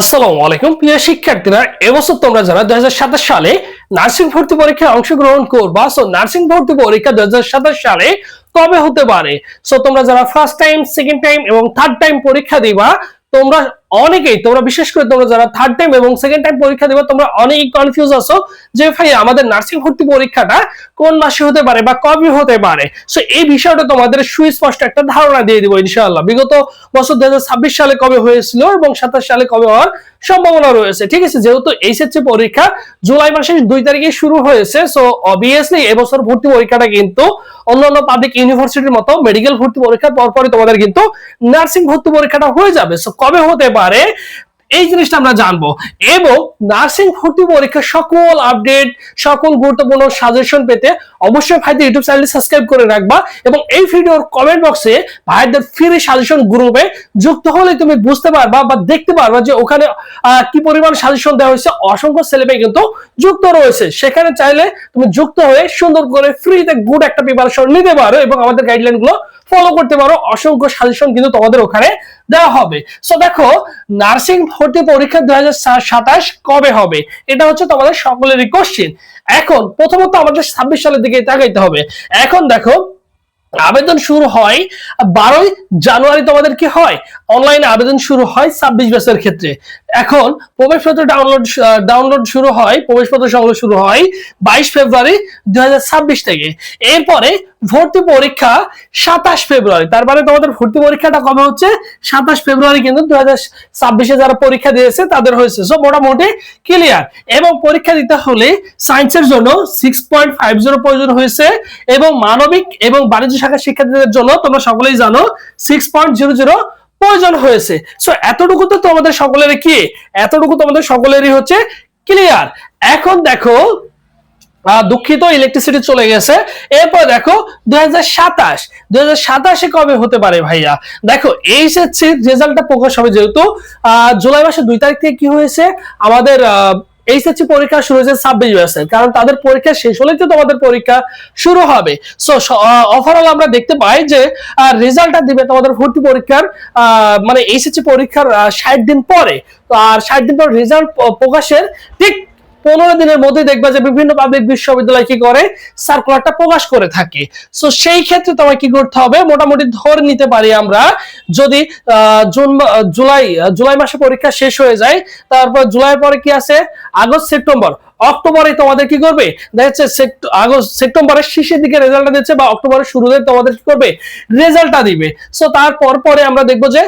আসসালামু আলাইকুম প্রিয় শিক্ষার্থীরা, এবছর তোমরা যারা 2027 সালে নার্সিং ভর্তি পরীক্ষায় অংশগ্রহণ করবা, সো নার্সিং ভর্তি পরীক্ষা 2027 সালে কবে হতে পারে? সো তোমরা যারা ফার্স্ট টাইম, সেকেন্ড টাইম এবং থার্ড টাইম পরীক্ষা দিবা, তোমরা অনেকেই, তোমরা বিশেষ করে তোমরা যারা থার্ড টাইম এবং সেকেন্ড টাইম পরীক্ষা দিবা, তোমরা অনেকেই কনফিউজ আছো যে ভাই আমাদের নার্সিং ভর্তি পরীক্ষাটা কোন মাসে হতে পারে বা কবে হতে পারে। সো এই বিষয়টা তোমাদের সুস্পষ্ট একটা ধারণা দিয়ে দিব ইনশাআল্লাহ। বিগত বছর 2026 সালে কবে হয়েছিল এবং 27 সালে কবে হওয়ার সম্ভাবনা রয়েছে, ঠিক আছে। যেহেতু এইচএসসি পরীক্ষা জুলাই মাসের 2 তারিখে শুরু হয়েছে, সো অবভিয়াসলি এবছর ভর্তি পরীক্ষাটা কিন্তু অন্যান্য পাবলিক ইউনিভার্সিটির মতো মেডিকেল ভর্তি পরীক্ষার পরপরই তোমাদের কিন্তু নার্সিং ভর্তি পরীক্ষাটা হয়ে যাবে। সো কবে হতে পারে এই জিনিসটা আমরা জানবো, এবং নার্সিং ভর্তি পরীক্ষার সকল আপডেট, সকল গুরুত্বপূর্ণ সাজেশন পেতে অবশ্যই ভাইদের ইউটিউব চ্যানেলটি সাবস্ক্রাইব করে রাখবা, এবং এই ভিডিওর কমেন্ট বক্সে ভাইদের ফ্রি সাজেশন গ্রুপে যুক্ত হলে তুমি বুঝতে পারবা বা দেখতে পারবা যে ওখানে কি পরিমাণ সাজেশন দেওয়া হয়েছে। অসংখ্য ছেলেমেয়ে কিন্তু যুক্ত রয়েছে, সেখানে চাইলে তুমি যুক্ত হয়ে সুন্দর করে ফ্রিতে গুড একটা প্রিপারেশন নিতে পারো এবং আমাদের গাইডলাইন গুলো ফলো করতে পারো। অসংখ্য সাজেশন কিন্তু তোমাদের ওখানে দেওয়া হবে। সো দেখো, নার্সিং ভর্তি পরীক্ষা 2027 কবে হবে, এটা হচ্ছে তোমাদের সকলেরই কোশ্চেন। এখন প্রথমত আমাদের 26 সালের দিকে তাকাইতে হবে। এখন দেখো, আবেদন শুরু হয় 12 জানুয়ারি, তোমাদের কি হয় অনলাইনে আবেদন শুরু হয় 26 ব্যাচের ক্ষেত্রে। এখন প্রবেশপত্র ডাউনলোড শুরু হয়, প্রবেশপত্র সংগ্রহ শুরু হয় 22 ফেব্রুয়ারি 2026 থেকে। এরপরে ভর্তি পরীক্ষা 27 ফেব্রুয়ারি, তার মানে তোমাদের ভর্তি পরীক্ষাটা কবে হচ্ছে? 27 ফেব্রুয়ারি কিন্তু 2026 যারা পরীক্ষা দিয়েছে তাদের হয়েছে। সো মোটামুটি ক্লিয়ার। এবং পরীক্ষা দিতে হলে সায়েন্সের জন্য 6.50 প্রয়োজন হয়েছে, এবং মানবিক এবং বাণিজ্য শাখার শিক্ষার্থীদের জন্য তোমরা সকলেই জানো 6.00 প্রয়োজন হয়েছে। সো এতটুকু তো তোমাদের সকলেরই কি, এতটুকু তোমাদের সকলেরই হচ্ছে ক্লিয়ার। এখন দেখো, দুঃখিত ইলেকট্রিসিটি চলে গেছে। এরপর দেখো 2027 কবে হতে পারে ভাইয়া? দেখো এইচএসসি রেজাল্টটা প্রকাশ হবে, যেহেতু জুলাই মাসের 2 তারিখ থেকে কি হয়েছে, আমাদের এইচএসসি পরীক্ষা শুরু হয়েছে 26 ব্যাচের, কারণ তাদের পরীক্ষা শেষ হলেই তো তোমাদের পরীক্ষা শুরু হবে। সো ওভারঅল আমরা দেখতে পাই যে রেজাল্টটা দিবে তোমাদের ভর্তি পরীক্ষার মানে এইচএসসি পরীক্ষার 60 দিন পরে। তো আর 60 দিন পর রেজাল্ট প্রকাশের ঠিক 15 দিনের মধ্যে দেখবা যে বিভিন্ন পাবলিক বিশ্ববিদ্যালয় কি করে, সার্কুলারটা প্রকাশ করে থাকে। সো সেই ক্ষেত্রে তোমায় কি করতে হবে, মোটামুটি ধরে নিতে পারি আমরা, যদি জুলাই মাসে পরীক্ষা শেষ হয়ে যায়, তারপর জুলাইয়ের পরে কি আছে, আগস্ট, সেপ্টেম্বর, অক্টোবরে তোমাদের কি করবে, দেখা যাচ্ছে সেপ্টেম্বরের শেষের দিকে রেজাল্টটা দিচ্ছে, বা অক্টোবরের শুরুতে তোমাদের কি করবে, রেজাল্টটা দিবে। সো তারপর পরে আমরা দেখবো যে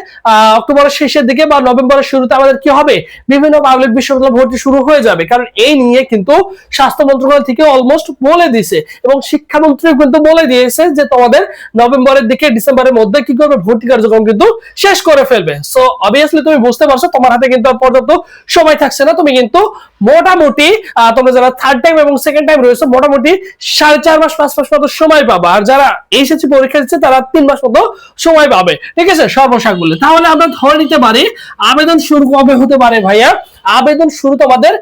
অক্টোবরের শেষের দিকে বা নভেম্বরের শুরুতে আমাদের কি হবে, বিভিন্ন পাবলিক বিশ্ববিদ্যালয় ভর্তি শুরু হয়ে যাবে। কারণ এই নিয়ে কিন্তু স্বাস্থ্য মন্ত্রণালয় থেকে অলমোস্ট বলে দিয়েছে, এবং শিক্ষামন্ত্রী কিন্তু বলে দিয়েছে যে তোমাদের নভেম্বরের দিকে, ডিসেম্বরের মধ্যে কি করবে, ভর্তি কার্যক্রম কিন্তু শেষ করে ফেলবে। সো অবভিয়াসলি তুমি বুঝতে পারছো তোমার হাতে কিন্তু আর পর্যাপ্ত সময় থাকছে না। তুমি কিন্তু মোটামুটি তোমরা যারা থার্ড টাইম এবং সেকেন্ড টাইম রয়েছে, মোটামুটি 4.5 মাস 5 মাস মতো সময় পাবা, আর যারা এইচএসসি পরীক্ষা দিচ্ছে তারা 3 মাস মতো সময় পাবে, ঠিক আছে, সর্বসাকুল্য। তাহলে আমরা ধরে নিতে পারি আবেদন শুরু কবে হতে পারে ভাইয়া? আবেদন শুরু তোমাদের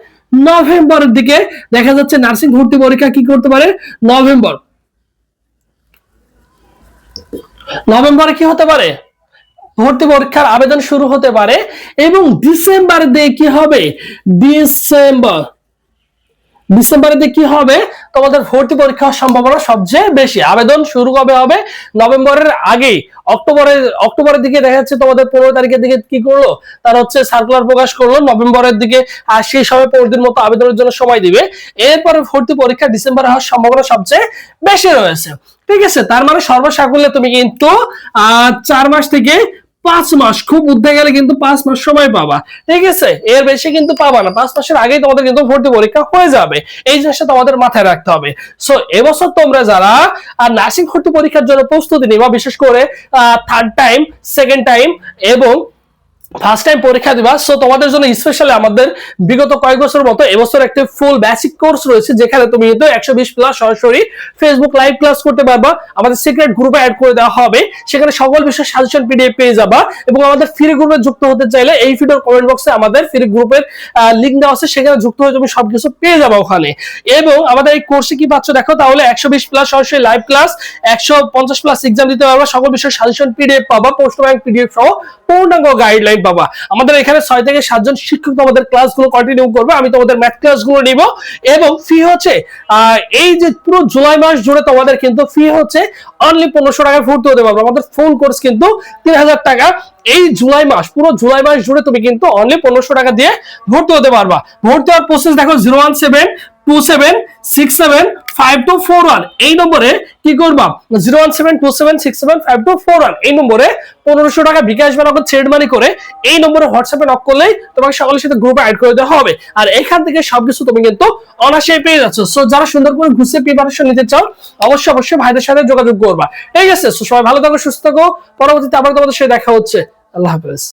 নভেম্বরের দিকে দেখা যাচ্ছে। নার্সিং ভর্তি পরীক্ষা কি করতে পারে, নভেম্বরে কি হতে পারে, ভর্তি পরীক্ষার আবেদন শুরু হতে পারে। এবং ডিসেম্বরের দিকে কি হবে, ডিসেম্বরের দিকে কি হবে, তোমাদের ভর্তি পরীক্ষার সম্ভাবনা সবচেয়ে বেশি। আবেদন শুরু কবে হবে, নভেম্বরের আগেই। অক্টোবরের দিকে দেখা যাচ্ছে তোমাদের 15 তারিখের দিকে কি করলো, তার হচ্ছে সার্কুলার প্রকাশ করলো, নভেম্বরের দিকে শেষ হবে, 15 দিন মতো আবেদনের জন্য সময় দিবে। এরপরে ভর্তি পরীক্ষা ডিসেম্বরে হওয়ার সম্ভাবনা সবচেয়ে বেশি রয়েছে, ঠিক আছে। তার মানে সর্বসাকুল্যে তুমি কিন্তু 4 মাস থেকে 5 মাস, খুব উঠতে গেলে কিন্তু 5 মাস সময় পাবা, ঠিক আছে, এর বেশি কিন্তু পাবা না। 5 মাসের আগেই তোমাদের কিন্তু ভর্তি পরীক্ষা হয়ে যাবে, এই জিনিসটা তোমাদের মাথায় রাখতে হবে। সো এবছর তোমরা যারা নার্সিং ভর্তি পরীক্ষার জন্য প্রস্তুতি নিবা, বিশেষ করে থার্ড টাইম, সেকেন্ড টাইম এবং ফার্স্ট টাইম পরীক্ষা দিবা, সো তোমাদের জন্য স্পেশালি আমাদের বিগত কয়েক বছর মতো এবছর একটা ফুল বেসিক কোর্স রয়েছে, যেখানে তুমি কিন্তু 120 প্লাস সরাসরি ফেসবুক লাইভ ক্লাস করতে পারবা। আমাদের সিক্রেট গ্রুপে অ্যাড করে দেওয়া হবে, সেখানে সকল বিষয় সাজেশন পিডিএফ পেয়ে যাবা। এবং আমাদের ফ্রি গ্রুপে যুক্ত হতে চাইলে এই ভিডিওর কমেন্ট বক্সে আমাদের ফ্রি গ্রুপের লিংক দেওয়া আছে, সেখানে যুক্ত হয়ে তুমি সবকিছু পেয়ে যাবা ওখানে। এবং আমাদের এই কোর্সে কি পাচ্ছ দেখো, তাহলে 120 প্লাস সরাসরি লাইভ ক্লাস, 150 প্লাস এক্সাম দিতে পারবা, সকল বিষয় সাজেশন পিডিএফ পাবা, প্রশ্ন ব্যাংক পিডিএফ সহ পূর্ণাঙ্গ গাইডলাইন পাবা। আমাদের এখানে 6 থেকে 7 জন শিক্ষক তোমাদের ক্লাসগুলো কন্টিনিউ করবে, আমি তোমাদের ম্যাথ ক্লাসগুলো নিব। এবং ফি হচ্ছে এই যে পুরো জুলাই মাস জুড়ে তোমাদের কিন্তু ফি হচ্ছে অনলি 1500 টাকায় ভর্তি হতে পারবে। আমাদের ফুল কোর্স কিন্তু 3000 টাকা। এই জুলাই মাস, পুরো জুলাই মাস জুড়ে তুমি কিন্তু অনলি 1500 টাকা দিয়ে ভর্তি হতে পারবা। ভর্তি হওয়ার প্রসেস দেখো, 01727675241 এই নম্বরে কি করবা, 01727675241 এই নম্বরে 1500 টাকা বিকাশ বা নগদ সেন্ড মানি করে এই নম্বরে হোয়াটসঅ্যাপে নক করলেই তোমাকে সকলের সাথে গ্রুপে অ্যাড করে দেওয়া হবে। আর এখান থেকে সবকিছু তুমি কিন্তু অনায়াসে পেয়ে যাচ্ছ। সো যারা সুন্দর করে ঘুষে প্রিপারেশন নিতে চাও অবশ্যই ভাইদের সাথে যোগাযোগ করবা। ঠিক আছে, সবাই ভালো থাকো, সুস্থ থাকো। পরবর্তীতে আবার তোমাদের সাথে দেখা হচ্ছে। আল্লাহ হাফেজ।